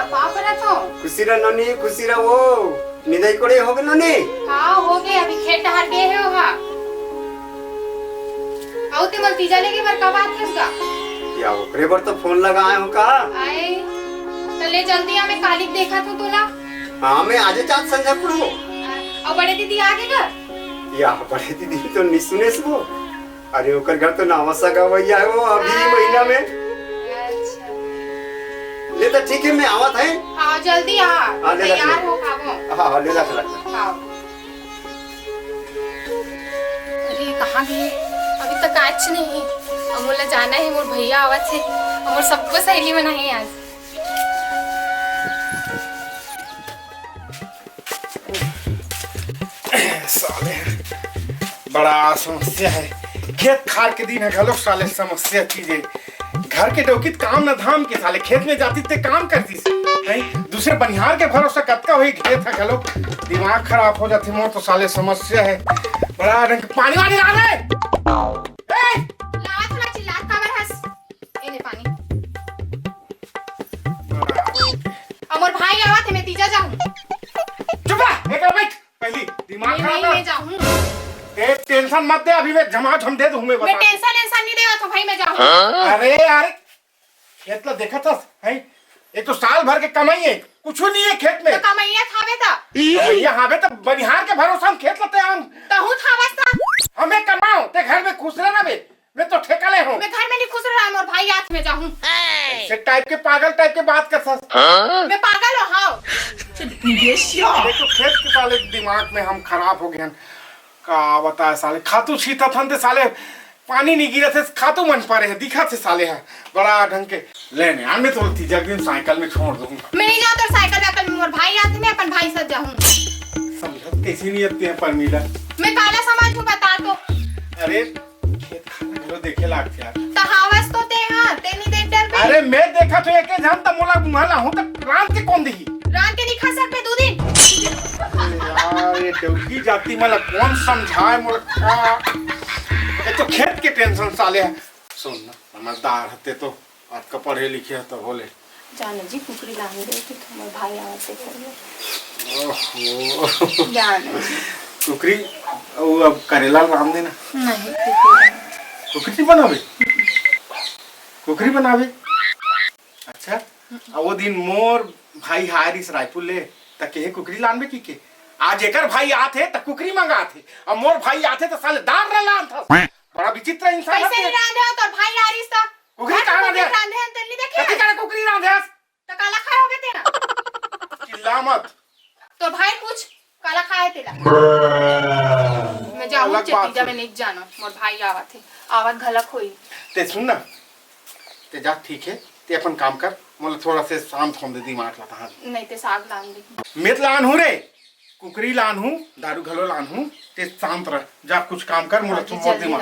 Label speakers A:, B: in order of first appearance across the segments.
A: का करत हो?
B: खुशी रह ननी, खुशी रह वो निदाई कोड़े हो गए ननी।
A: हाँ हो गए, अभी खेत डहर गए हो हा। आओ ते मलतीजा लेके बर कब आते उसका?
B: या ओकरे बर तो फोन लगाए हो का?
A: आए चले जल्दी हमें कालिक देखा तू तोला।
B: हाँ मैं आज चाँद संझा पड़ो।
A: और बड़े दीदी आगे घर?
B: या बड़े दीदी तो नहीं सुने सो। अरे ओकर घर तो नावसा गवैया है वो अभी महीना में।
A: अच्छा
B: ले तो ठीक है मैं आवत है।
A: हाँ जल्दी आ, तैयार हो खाबो।
B: हाँ ले रख रख।
A: हाँ अरे कहाँ गए? अभी तक आज नहीं। अमोला जाना है, मोर भैया आवत है, मोर सबको सहेली मना है आज।
C: साले बड़ा समस्या है, खेत खार के दिन है घलो साले समस्या चीजें। घर के डोकित काम न धाम के साले खेत में जाती ते काम करती नहीं, दूसरे बनिहार के भरोसा कतका हुई खेत है घलो, दिमाग खराब हो जाती मोर तो साले समस्या है बड़ा। रंग पानी वानी ला ले
A: लावा थोड़ा चिल्ला काबर हंस। ए ले पानी। अमर भाई आवत है, मैं तीजा जाऊं।
C: चुप रह, एक बैठ पहली दिमाग खराब
A: मैं जाऊं।
C: एक टेंशन मत दे, अभी मैं जमा झम दे दूं मैं बता।
A: मैं टेंशन नहीं देवा तो भाई मैं जाऊं।
C: अरे यार खेत ला देखा था है, एक तो साल भर के कमाई है, कुछ नहीं है खेत में।
A: तो कमैया थावे था।
C: भैया हावे तो बनिहार के भरोसा हम खेत लते हम
A: तहु थावस था।
C: हमें कमाओ ते घर में खुश रहना बे, मैं तो ठेका ले हूं।
A: मैं घर में नहीं खुश रहा, और भाई हाथ में जाऊं।
C: से टाइप के पागल टाइप के बात कर सस।
A: मैं पागल हो हां।
C: देखो खेत के साले दिमाग में हम खराब हो गए का बता साले। खातू छीता थन ते साले पानी नहीं गिरा थे, खातू मन पा रहे दिखा थे साले है बड़ा ढंग के लेने आन में तो तीजा दिन साइकिल में छोड़ दूंगा।
A: मैं नहीं जाता साइकिल में, और भाई हाथ में अपन भाई साथ जाऊं।
C: समझ कैसी नहीं आती है पर मिला
A: मैं काला समाज को बता दो।
C: अरे खेत खाना लो देखे लागत यार।
A: तहावस तो ते हां ते नहीं देख डर।
C: अरे मैं देखा तो एक जान त मोला मुहला हूं त रात के कौन देखी
A: रात के दिखा सर पे 2 दिन।
C: यार ये डौकी जाती मला कौन समझाए मोला। एक तो खेत के टेंशन साले है। सुन ना समझदार हते तो आपका पढ़े लिखे तो बोले
A: जान जी कुकरी लाने दे कि तुम्हारे भाई आवत है।
C: ओहो
A: जान
C: कुकरी वो अब करेला राम देना
A: नहीं
C: कुकरी बनावे, कुकरी बनावे। अच्छा अब वो दिन मोर भाई हारिस रायपुर ले तक के कुकरी लानबे की के आज एकर भाई आथे त कुकरी मंगा थे, अब मोर भाई आथे त साले दान रे लान था। बड़ा विचित्र इंसान है।
A: कैसे रांधे हो तो भाई हारिस था
C: कुकरी कहां रांधे
A: हैं तेल देखे
C: कथि करे कुकरी रांधे
A: तो काला खाए होगे तेरा।
C: चिल्ला मत।
A: तो भाई पूछ काला खाए तेला। मैं जाऊं चतीजा में नहीं जाना, मोर भाई आवत है, आवत घलक होई।
C: ते सुन ना ते जा ठीक है ते अपन काम कर, मोला थोड़ा से शांत होने दे दिमाग लाता हां।
A: नहीं ते साग लान दे।
C: मेत लान हूं रे, कुकरी लान हूं, दारू घलो लान हूं, ते शांत रह जा कुछ काम कर मोला तुम और दिमाग।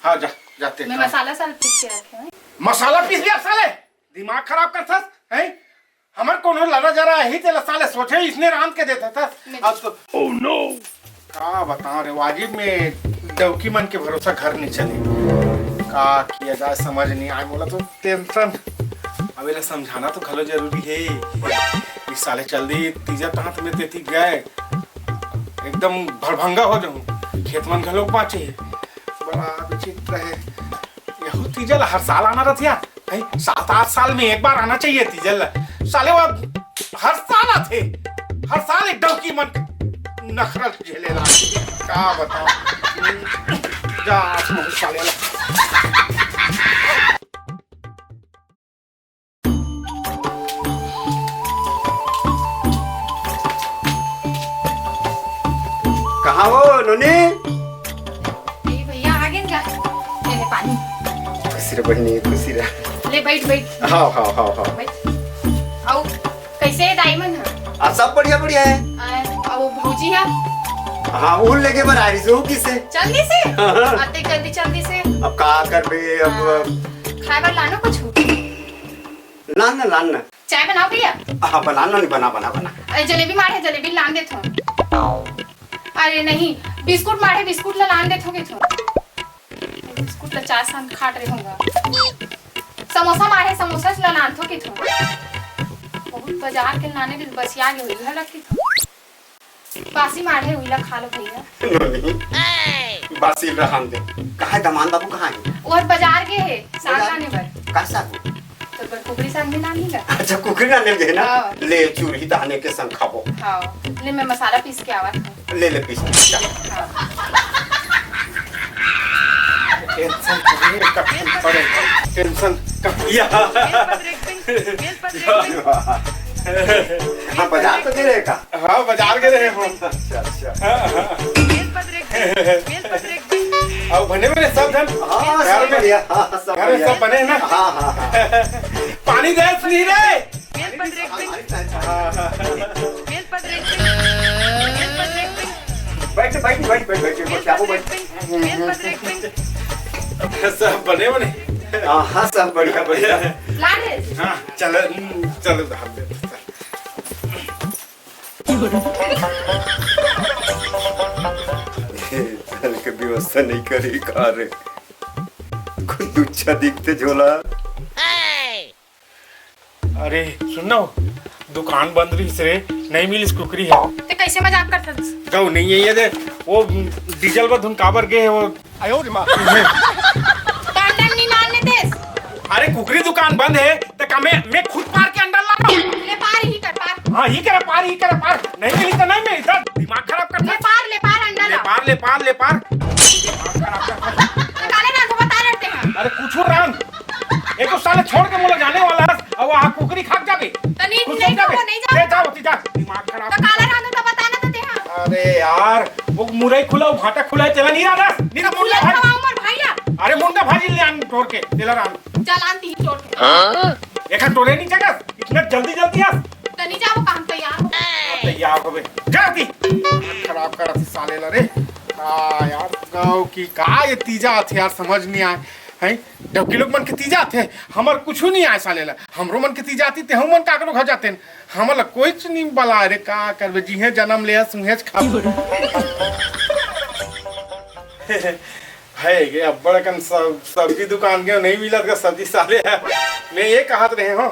C: हां जा जाते
A: मैं मसाला साल पीस के रखे हैं।
C: मसाला पीस दिया साले दिमाग खराब कर थस है। हमर कोनो लड़ा जरा ही तेला साले सोचे इसने रांध के देता था। अब तो ओह नो का बता रे वाजिब में डौकी मन के भरोसा घर नहीं चले का किया जाए समझ नहीं आए मोला तो टेंशन। अबेला समझाना तो घलो जरूरी है। इस साले चल दी तीजा तात में तेती गए एकदम भड़भंगा हो जाऊं, खेत मन घलो बाचे बड़ा विचित्र है। यहो तीजल हर साल आना रहती है 7-8 साल में एक बार आना चाहिए तीजल साले। वो हर साल आते, हर साल एक डौकी मन नखरल झेलेला का बताओ। जा साले
B: कहाँ हो नोनी?
A: भैया आगे जा ले पानी।
B: खुशी रह बहनी खुशी रह।
A: ले बैठ बैठ।
B: हाँ हाँ हाँ हाँ
A: बैठ। आओ कैसे है डायमंड है?
B: सब बढ़िया बढ़िया है।
A: वो भौजी है।
B: हाँ वो लेके बना रही हूँ किसे
A: जल्दी से आते जल्दी से।
B: अब का कर बे अब
A: खाए बार लानो कुछ
B: लान ना
A: चाय बनाओ भैया।
B: हाँ बनाना नहीं बना बना बना।
A: जलेबी मारे जलेबी लान दे थो। अरे नहीं बिस्कुट मारे बिस्कुट ला लान दे थोगे थो। बिस्कुट ला चाय साथ खाट रहे होगा। समोसा मारे समोसा ला लान थोगे थो। बहुत बाजार के लाने के बसिया के हुई रखी थी बासी मारे हुई खा लो भैया
B: नोनी बासी रहन दे कहाँ है दमान बाबू कहाँ है
A: और बाजार के है साग लाने पर
B: का साग
A: तो पर कुकरी साग भी लानी का
B: अच्छा कुकरी ना ले गए ना
A: हाँ।
B: ले चूरही दाने के संग खाबो
A: हाँ ले मैं मसाला पीस के आवा था
B: ले ले पीस चल
C: टेंशन कभी पड़ेगा टेंशन कभी
B: हाँ बाजार तो दे रहे का
C: हाँ बाजार गए रहे हो
B: अच्छा अच्छा
C: अब बने बने सब जन
B: हाँ
C: घर
B: सब
C: में
B: बढ़िया हाँ सब
C: घर में
B: बढ़िया
C: सब बने हैं ना
B: हाँ हाँ हाँ
C: पानी दे नहीं रे
B: बैठ बैठ बैठ बैठ बैठ क्या वो बैठ
C: सब बने बने
B: हाँ हाँ सब बढ़िया बढ़िया
A: ला दे
C: हाँ चलो चलो हम दे
B: चल के व्यवस्था नहीं करी खा रे कुछ अच्छा दिखते झोला
C: अरे सुनो दुकान बंद रही से नहीं मिली कुकरी है
A: तो कैसे मजाक करता
C: गौ नहीं है ये दे वो डीजल पर धुन काबर गए वो आयो रे माँ
A: कांडन नहीं डालने दे
C: अरे कुकरी दुकान बंद है तो का मैं खुद पार के अंदर ला रहा हूँ
A: ले पार ही कर पार
C: हाँ ही करे पार नहीं मिली तो नहीं मिली सर दिमाग खराब करता
A: ले पार अंडा
C: ले
A: ला
C: पार दिमाग खराब करता
A: काले रंग को बता रहते हैं
C: अरे कुछ राम एक तो साले छोड़ के मुझे जाने वाला है और वहाँ कुकरी खाक जाबे
A: तो नहीं
C: कुछ
A: नहीं
C: जाबे
A: को नहीं जा
C: ले जाओ जा दिमाग खराब
A: तो काला रंग तो बताना तो दे हां
C: अरे यार वो मुरई खुला वो भाटा खुला है चला नहीं रहा नहीं तो मुर्गा भाजी
A: उमर भैया
C: अरे मुर्गा भाजी ले आन तोड़ के चला राम
A: चल आंती ही तोड़ के
C: एक तोड़े नहीं जगह इतना जल्दी आ
A: तो नहीं जाओ काम तैयार हो
C: तैयार हो गए जाती खराब कर रही साले ला रे यार गाँव की का ये तीजा आते यार समझ नहीं आए हैं जबकि लोग मन के तीजा थे हमर कुछ नहीं आए साले ला हमरो मन के तीजा आती थे हम मन काकरो खा जाते हमला कोई नहीं बला रे का करबे जीहे जन्म ले सुहेज खा है ये अब बड़कन सब्जी दुकान के नहीं मिलत का सब्जी साले है मैं ये कहत रहे हो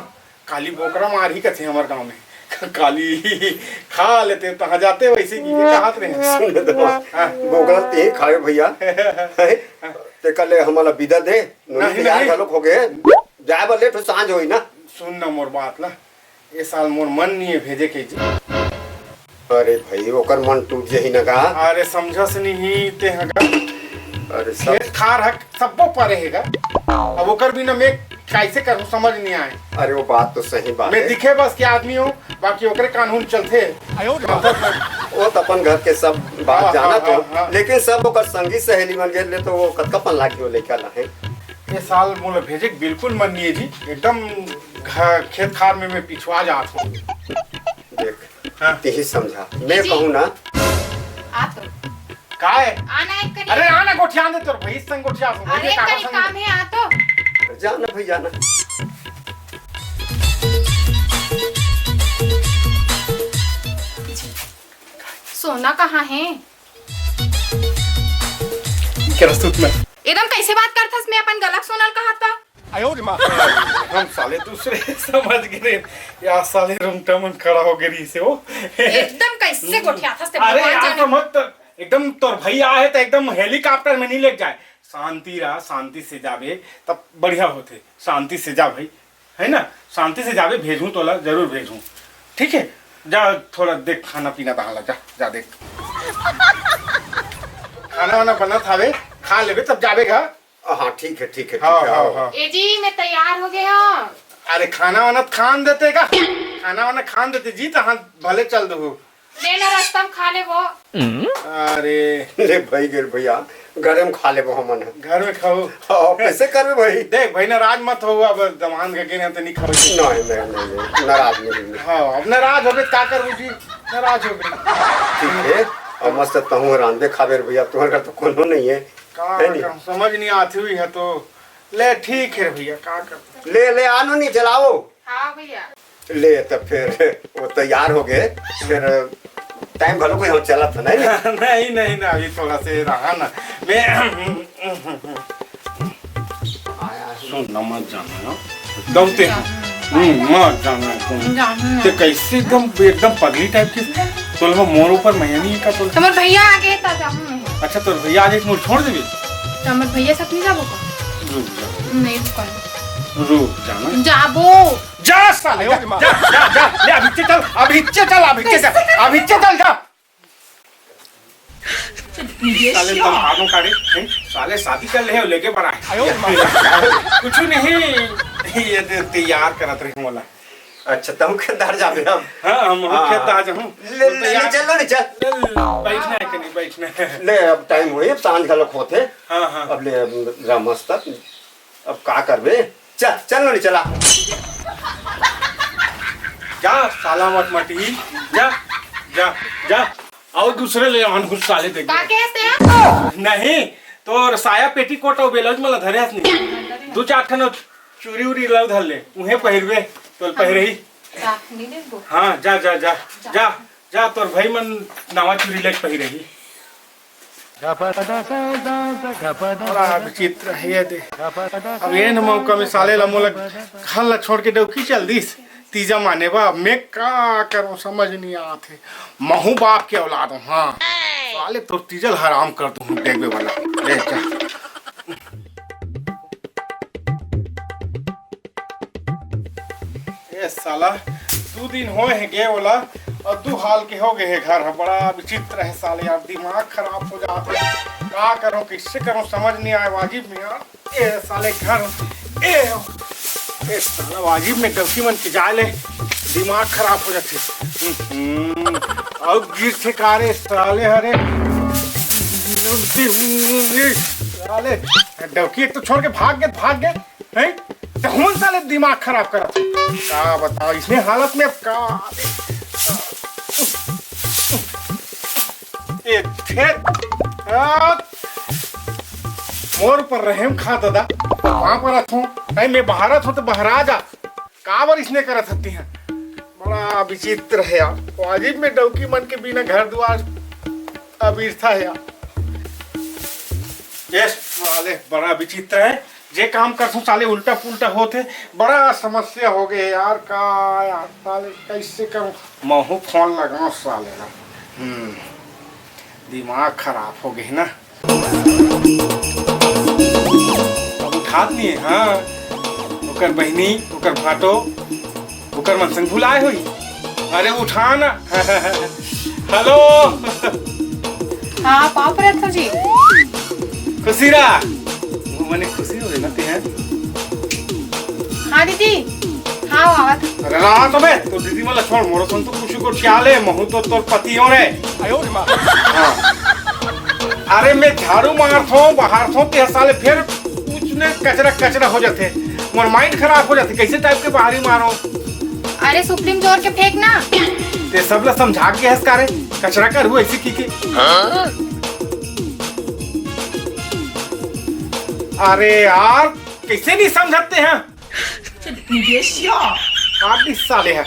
C: काली बोकरा मार ही कथे हमारे गांव में काली खा लेते तहाँ जाते वैसे की कहत रहे
B: सुन तो बोगला ते खाए भैया ते कल हमारा विदा दे
C: नहीं,
B: तैयार
C: नहीं।
B: घलोक हो गए जाए बा लेट हो सांझ होई ना
C: सुन ना मोर बात ला ये साल मोर मन नहीं है भेजे के जी
B: अरे भाई ओकर मन टूट जही ना का
C: अरे समझस नहीं ते हगा
B: अरे सब
C: खेत खार हक सबको परे हैगा अब ओकर बिना मैं कैसे करूं समझ नहीं आए
B: अरे वो बात तो सही बात
C: मैं
B: है
C: दिखे बस के आदमी हूँ बाकी ओकरे कानून चलते
B: वो तो अपन घर के सब बात
C: हाँ,
B: जाना
C: हाँ,
B: तो
C: हाँ।
B: लेकिन सब ओकर संगी सहेली मन गए ले तो वो कतकपन लागी हो लेके आला है
C: ये साल मोला भेजे के बिल्कुल मन नहीं है जी एकदम खेत खार में मैं पिछुआ जात हूँ
B: देख
C: हाँ।
B: ते ही समझा मैं कहूँ ना
A: आ तो
C: का है
A: आना एक करी
C: अरे आना गोठिया दे तोर भाई संग गोठिया
A: अरे एक करी काम है आ तो
B: जाना भाई जाना
A: सोना कहाँ है
C: क्या रसूट में
A: एकदम कैसे बात करथस मैं अपन गलत सोनल कहा था
C: आयो रे माँ हम साले दूसरे समझ गए या साले रुमटा मन खड़ा हो गई से वो
A: एकदम कैसे गोठिया था से
C: अरे
A: भगवान
C: यार
A: जाने
C: तो मत एकदम तोर भैया है तो एकदम हेलीकॉप्टर में नहीं ले जाए शांति रहा शांति से जावे तब बढ़िया होते शांति से जा भाई है ना शांति से जावे भेजूं तो जरूर भेजूं ठीक है जा थोड़ा देख खाना पीना दहाला जा जा देख खाना वाना बना थावे खा लेवे तब जावेगा
B: हाँ ठीक है ठीक है
C: हाँ
B: ठीक है
C: हाँ
B: आओ।
C: हाँ
A: ए जी मैं तैयार हो गया
C: अरे खाना वाना खान देते का खाना वाना खान देते जी तो हाँ भले चल दो
A: देना रास्ता में खा ले वो
C: अरे
B: ले भाई गिर भैया घर में खा ले वो हमन
C: घर में खाओ
B: हाँ कैसे करबे भाई
C: देख भाई नाराज मत हो अब दमान के गिने तो नहीं खाओ
B: नहीं नाराज नहीं
C: हाँ अब नाराज हो गए क्या करूँ जी नाराज हो गए
B: ठीक है और मस्त तहूँ रांधे खाबे भैया तुम्हारे घर तो कोनो नहीं है है नहीं?
C: समझ नहीं आती हुई है तो ले ठीक है भैया क्या कर
B: ले ले आनो नहीं जलाओ
A: हाँ भैया
B: ले तो फिर वो तैयार हो गए फिर टाइम भलो कोई हम चला था नहीं
C: नहीं नहीं ना अभी थोड़ा से रहा ना मैं सुन न मत जाना दौड़ते हैं मत जाना तुम
A: जाना
C: ते कैसे एकदम पगली टाइप की तोल मोर ऊपर मैनी का तोल
A: हमर भैया आगे ता जाहूं मैं
C: अच्छा तोर भैया आज एक मोर छोड़ देबी
A: हमर भैया साथ नहीं जाबो का
C: रुक जा
A: नहीं कौन
C: रुक जाना
A: जाबो
C: जा साले जा ले अभी चल जा साले तुम आगो काटे हैं साले शादी कर ले लेके बड़ा कुछ नहीं ये तैयार करत रही मोला
B: अच्छा तुम खेदार जाबे हम
C: हां हम खेत आ जाऊं
B: ले चलो नहीं चल
C: बैठना है कि नहीं बैठना है
B: ले अब टाइम हुई अब सांझ गलक होते
C: हां
B: अब ले रामस्त अब का करबे चल नहीं चला
C: जा साला मटी जा और दूसरे ले आन कुछ साले देख
A: का कैसे
C: नहीं तो साया पेटी कोट और ब्लाउज मला धरे हस नहीं दो चार ठन चूरी उरी लव धर ले उहे पहिरवे तो पहिरे ही
A: जा नहीं देखबो
C: हां जा तोर भाई मन नवा चूरी ले पहिरे ही बड़ा विचित्र है ये दे अब ये न मौका में साले ला मोला खाला छोड़ के डौकी चल दिस तीजा माने बा मैं का करूं समझ नहीं आते महू बाप के औलाद हूं हां साले तो तीजल हराम कर दूं देखबे वाला ले जा ये साला 2 दिन होए है गे वाला और 2 हाल के हो गए है घर बड़ा विचित्र है साले यार दिमाग खराब हो जाता है का करूं किससे करूं समझ नहीं आए वाजिब में यार ए साले घर ए साला वाजिब में डबकी मन के जाले दिमाग खराब हो जाते और गिर से कारे साले हरे साले डबकी एक तो छोड़ के भाग गए हैं तो हम साले दिमाग खराब करा का बताओ इसने हालत में अब का ये मोर पर रहम खा दादा वहां पर हूँ नहीं मैं बाहर हूँ तो बाहर आ जा काबर इसने कर सकती हैं बड़ा विचित्र है यार वाजिब में डौकी मन के बिना घर द्वार अबीरथा है यार ये साले बड़ा विचित्र है जे काम करसूं साले उल्टा पुल्टा होते बड़ा समस्या हो गए यार का यार साले कैसे करूं महू फोन लगाऊं साले ना दिमाग खराब हो गए ना अब उठात नहीं है हाँ ओकर बहनी ओकर भाटो ओकर मन संग भुलाए हुई अरे उठा ना हेलो
A: हां पाप रे था जी
C: खुशीरा मने खुशी हो रही ना ते हैं
A: हां दीदी हां आवत
C: अरे रात में तो दीदी मला छोड़ मोरो सन तो कुछ को ख्याले महू तो तोर पति हो रे आयो रे मां अरे मैं झाड़ू मारथो बाहर थो ते साले फिर पूछने कचरा हो जाते मोर माइंड खराब हो जाते कैसे टाइप के बाहरी मारो
A: अरे सुप्रीम जोर के फेंक ना
C: ते सबला समझा के हंस करे कचरा कर हुआ ऐसे की के अरे यार कैसे नहीं समझते हैं काटी साले है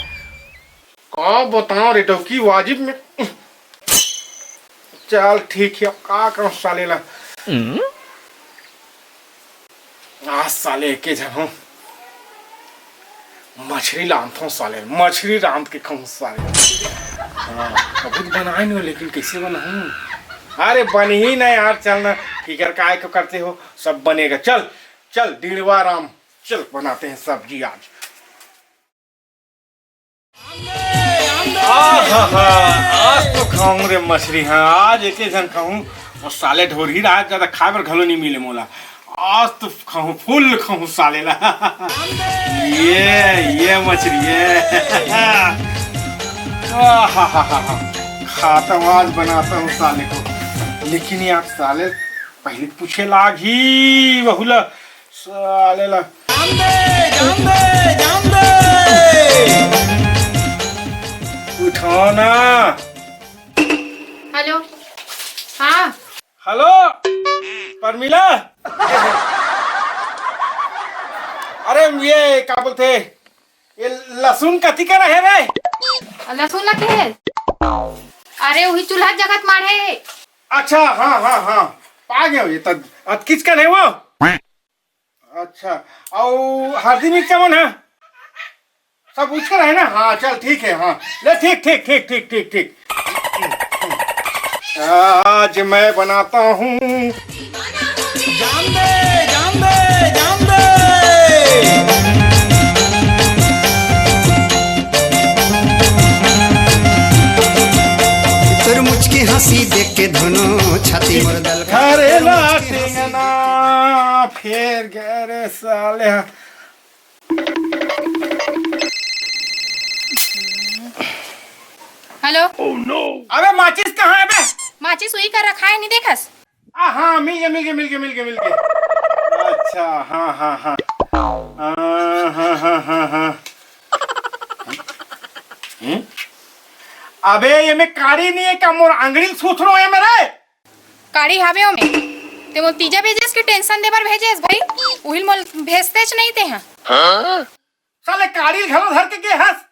C: का बताओ रे डौकी वाजिब में चल ठीक है का करो साले ला आज साले के जनो मछली लांथो साले मछली रांध के खाऊं साले कभी बनाए नहीं लेकिन कैसे बनाऊं अरे बन ही नहीं यार चलना फिकर काय को करते हो सब बनेगा चल डिड़वा राम चल बनाते हैं सब्जी आज आज तो खाऊं रे मछली हाँ आज एक जन खाऊं और साले ढोर ही रहा ज्यादा खाए पर घलो नहीं मिले मोला आज तो खाऊं फुल खाऊं साले ला ये मछली ये खाता हूँ आज बनाता हूँ साले को लेकिन यार साले पहले पूछे लाग ही बहुला साले ला उठाना
A: हेलो हाँ
C: हेलो परमिला अरे ये क्या बोलते ये लहसुन कथी का रहे रे
A: लहसुन लगे है अरे वही चूल्हा जगत मारे
C: अच्छा हाँ पा गया ये तब अब किसका नहीं वो अच्छा और हल्दी मिर्च कौन है अब उसका है ना। हाँ चल ठीक है। हाँ ले ठीक ठीक ठीक ठीक ठीक ठीक। आज मैं बनाता हूँ। जान दे जान दे जान दे।
B: तोर मुझकी हंसी देख के धुनो छाती मोर दल
C: अरे लाटिंगना फिर गए साले।
A: हेलो।
C: अबे माचिस कहाँ है बे?
A: माचिस सुई कर रखा है, नहीं देखस?
C: हाँ मिल गया मिल गया मिल गया मिल गया मिल गया। अच्छा हाँ हाँ हाँ हाँ हाँ हाँ हाँ हाँ। अबे ये मैं कारी नहीं है क्या? मोर अंगड़ी सूथ रो है मेरे।
A: काड़ी हावे हो में ते वो तीजा भेजेस की टेंशन देबर भेजेस भाई? उहिल मोल भेजतेच नहीं ते हैं।
C: साले कारी घरो धर के हंस।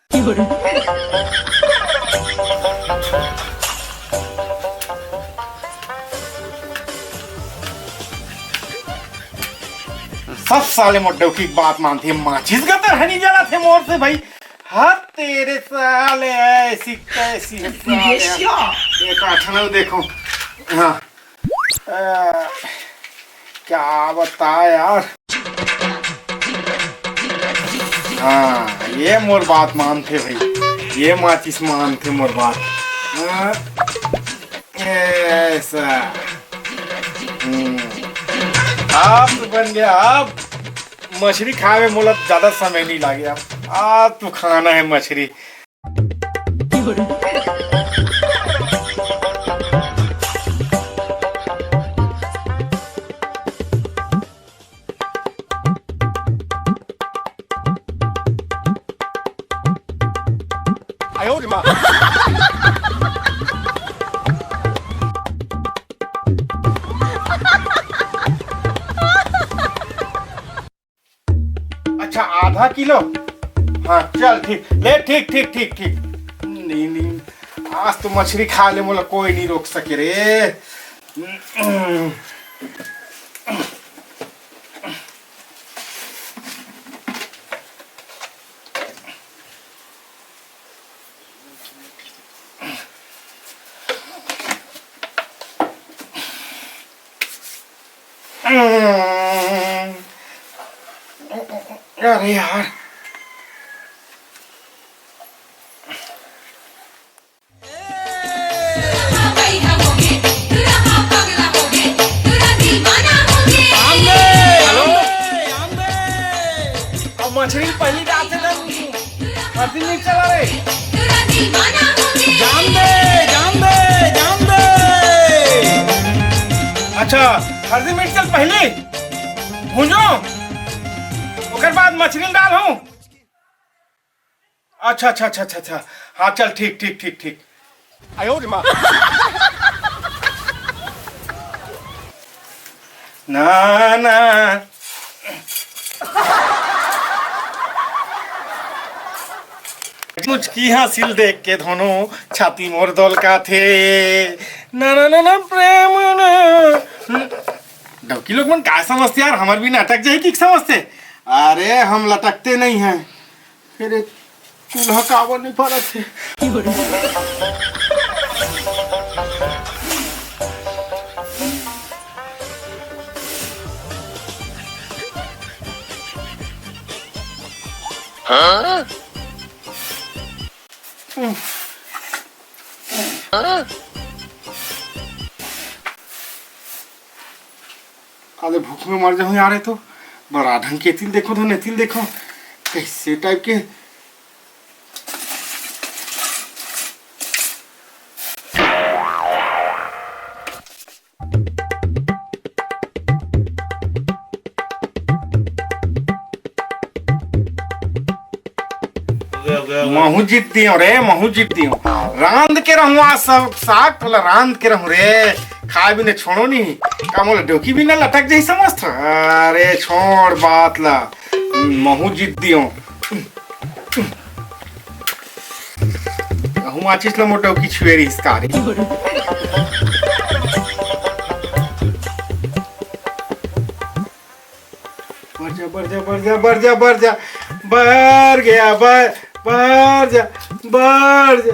C: सब साले मोड्डों की बात मानती है। माचिस का तो नहीं जला थे मोर से भाई। हाँ तेरे साले ऐसी कैसी है साले। एक आठनल देखो। हाँ क्या बता यार। हाँ ये मोर बात मानते भाई। ये माचिस मानते मोर बात। हाँ, ऐसा आप तो बन गया। अब मछली खावे मोला ज्यादा समय नहीं लगे। अब तो खाना है मछली। अच्छा आधा किलो। हाँ चल ठीक ले ठीक ठीक ठीक ठीक। नहीं नहीं आज तो मछली खा ले मोला कोई नहीं रोक सके रे। अरे यार मछली पहली रात है ना नहीं चला रे। जान दे जान दे जान दे। अच्छा हल्दी मिर्च चल पहले भूंजो उसके बाद मछली डालो। अच्छा अच्छा अच्छा अच्छा अच्छा। हाँ चल ठीक ठीक ठीक ठीक। आयो माँ ना ना मुझकी हासिल देख के दोनों छाती मोर दौल का थे। ना ना ना ना प्रेम ना। डौकी लोग मन क्या समझते यार? हमार भी नाटक जाए कि समझते? अरे हम लटकते नहीं हैं। फिर चूल्हा कावर नहीं पड़ा थे। हाँ? अरे भूख में मर जाऊं यार। तो बड़ा ढंग के तिल देखो तो नेतिल देखो कैसे टाइप के। महू जीतती हूँ रे महू जीतती हूँ। रांध के रहूँ आज सब साग पहला रांध के रहूँ रे। खाए भी ने छोड़ो नहीं का मोला डोकी भी ना लटक जाई समझ। अरे छोड़ बात ला महू जीतती हूँ। हूँ माचिस ला मोटा डोकी छुए रही इसका। बढ़ जा बढ़ जा बढ़ जा बढ़ जा बढ़ जा बढ़ गया बढ़ बाहर जा, बाहर जा,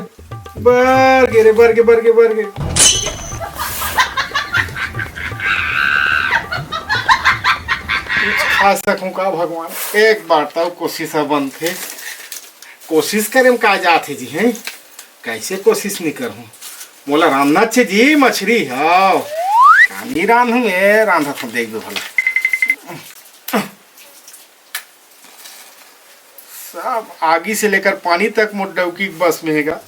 C: बाहर गे रे, बर गे। कुछ खा सकूं का भगवान? एक बार तो कोशिश बंद थे। कोशिश करे में का जात है जी हैं? कैसे कोशिश नहीं करूं? मोला रांधना छे जी मछली। हाँ कानी रांधू मैं रांधा तो देख दो भला। सब आगी से लेकर पानी तक मोटडौकी बस में हैगा।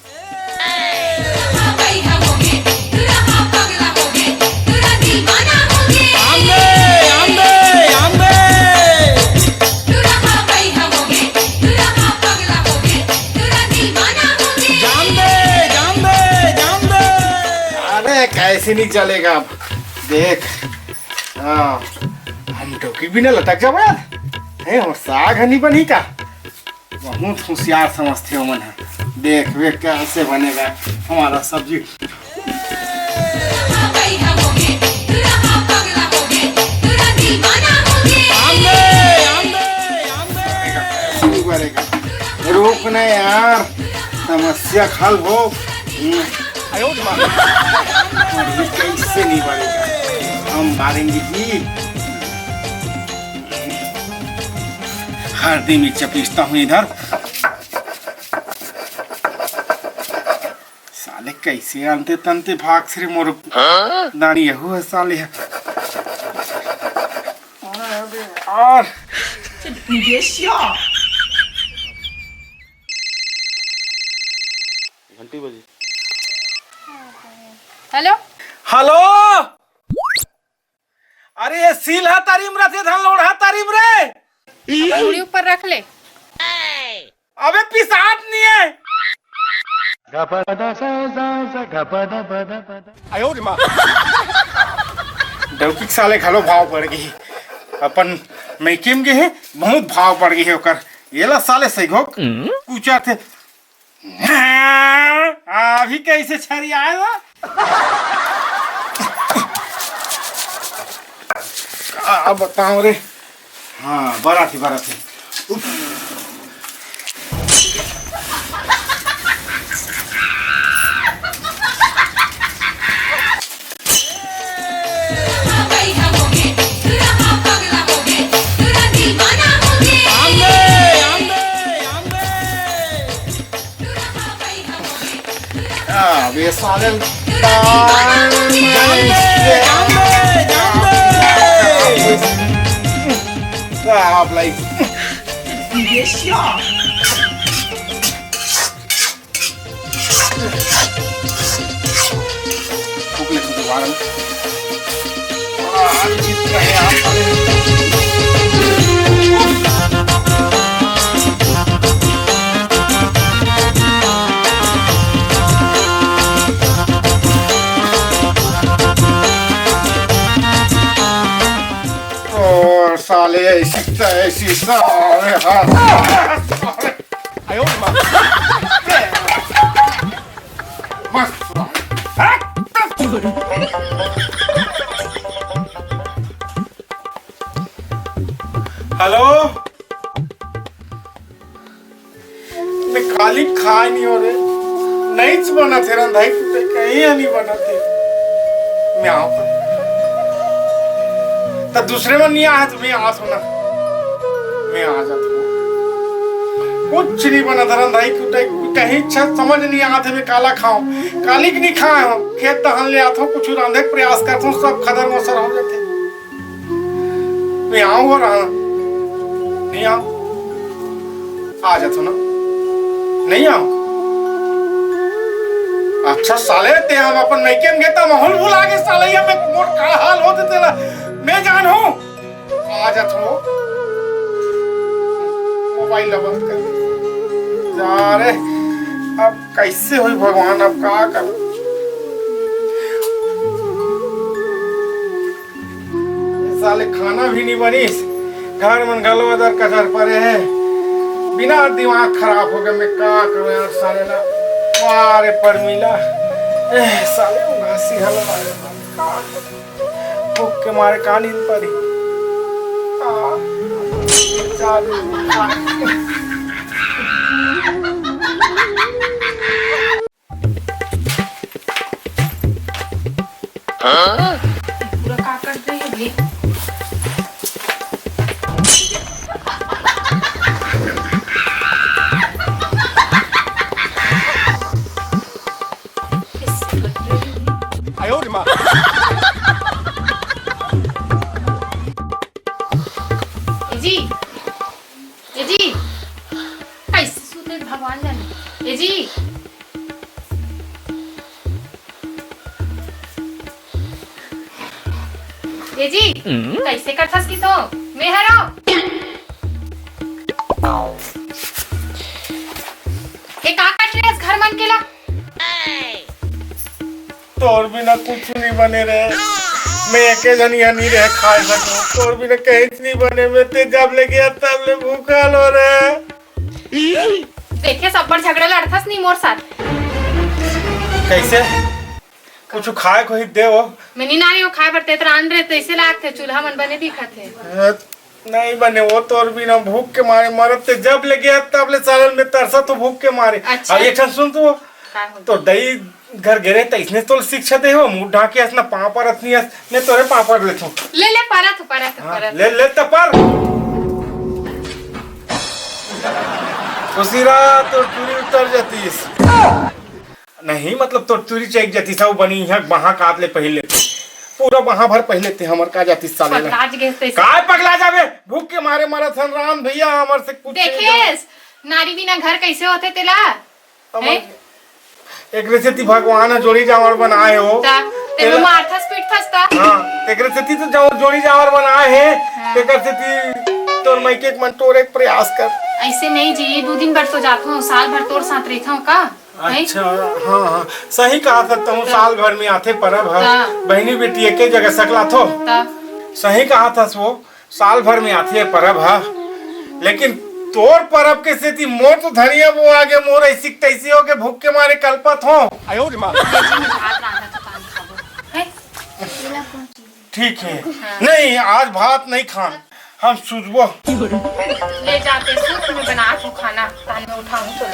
C: कैसे नहीं चलेगा अब देख। हाँ हम टोकी भी ना लटक जाओ यार है। और साग हनी बनी का बहुत होशियार समझते हो मन है। देख वे कैसे बनेगा हमारा सब्जी। रोकना यार समस्या हल हो। कैसे नहीं बढ़ेगा? हम मारेंगे जी। हर दिन में चपीसता हूँ इधर। साले कैसे अंते तंते भाग से मोर दानी यहू है साले है। और
D: घंटी बजी।
A: Hello
C: hello. अरे ये सील है तारीम रथे धन लोड़ है तारीम रे।
A: चूड़ी ऊपर रख ले।
C: अबे पिसाट नहीं है। आयो रे माँ। डौकी साले घलो भाव पड़ गई। अपन मैकिम के है बहुत भाव पड़ गई है ओकर। ये ला साले सही घोक पूछा थे। अभी कैसे छरी आएगा? अब बताओ रे। हाँ बड़ा थी। ये साले आप लाइक साले ऐसी साले आयो हेलो। मैं खाली खाए नहीं हो रहे नहीं बना थे रंधाई कहीं नहीं बना थे। मैं आऊँ तो दूसरे में नहीं आया तो मैं आ सुना मैं आ जाता हूँ। कुछ नहीं बना धरन भाई कहीं इच्छा समझ नहीं आते मैं काला खाऊं काली की नहीं खाए हूँ। खेत दहन ले आता हूँ कुछ रांधे के प्रयास करता हूँ सब खदर मसर हो जाते। मैं आऊँ और नहीं आऊँ आ जाता ना नहीं आऊँ। अच्छा साले ते हम अपन मैकेम गेता माहौल भुला के साले ये मैं मोर का हाल होते तेला मैं जान हूँ आ जात हो। मोबाइल बंद कर जा रे। अब कैसे हुई भगवान अब क्या करूं? साले खाना भी नहीं बनी घर में गलो अदर कचर पड़े है बिना दिमाग खराब हो गया। मैं क्या करूं यार साले ना मारे पर मिला साले घासी हल भूख के मारे का नींद पड़ी। चालू
A: पूरा का कर रही है भी। ये जी कैसे सुने भगवान जाने। ये जी कैसे करथस किसो मैं हरो ये का काट रहे इस घर मन केला।
C: तोर बिना कुछ नहीं बने रहे, मैं एके जन यहाँ नहीं रह खाए सकूं। तोर बिना कहीं नहीं बने, मैं ते जब ले गया तब ले भूखा लो रे।
A: देखिए सब पर झगड़ा लड़थस नहीं मोर साथ।
C: कैसे कुछ खाए को ही दे हो।
A: मैं नहीं नारी हो खाए पर तेतर आन रहे तैसे लाग थे चूल्हा मन बने दिखा थे।
C: नहीं बने वो तोर बिना भूख के मारे मरत ते जब ले गया तब ले सालन में तरसा तो भूख के मारे।
A: अच्छा।
C: अब एक सुन तो दही घर गिरे तो इसने तो शिक्षा दे हो मुंह ढाके असना पापड़ असनी ने तोरे पापड़ ले थो
A: ले पारा
C: ले ले त पर उसीरा तो चूरी उतर जातीस नहीं मतलब तो चूरी चेक जाती सब बनी है वहां काट ले पहले पूरा वहां भर पहले थे हमर का जाती साले में काय पगला जावे भूख के मारे मारा थन राम भैया हमर से कुछ
A: देखिस नारी बिना घर कैसे होते तेला
C: एक रेसिपी भगवान जोड़ी जावर बनाए हो
A: तेरे मारथस पीटथस ता।
C: हां एक रेसिपी तो जोड़ी जावर बनाए है एक रेसिपी तोर मायके मन तोर एक प्रयास कर।
A: ऐसे नहीं जी 2 दिन भर तो जाता हूं साल भर तोर साथ रहता हूं का।
C: अच्छा हाँ सही कहा सकता हूँ साल भर में आते परब है बहनी बेटी एक ही जगह सकला थो सही कहा था वो साल भर में आती है परब है लेकिन तोर परब के स्थिति मोर तो धनिया वो आगे मोर ऐसी तैसी हो के भूख के मारे कल्पत हो। ठीक है नहीं आज भात नहीं खान हम सुझबो
A: ले जाते सूप में बना खाना तान में उठाऊं तो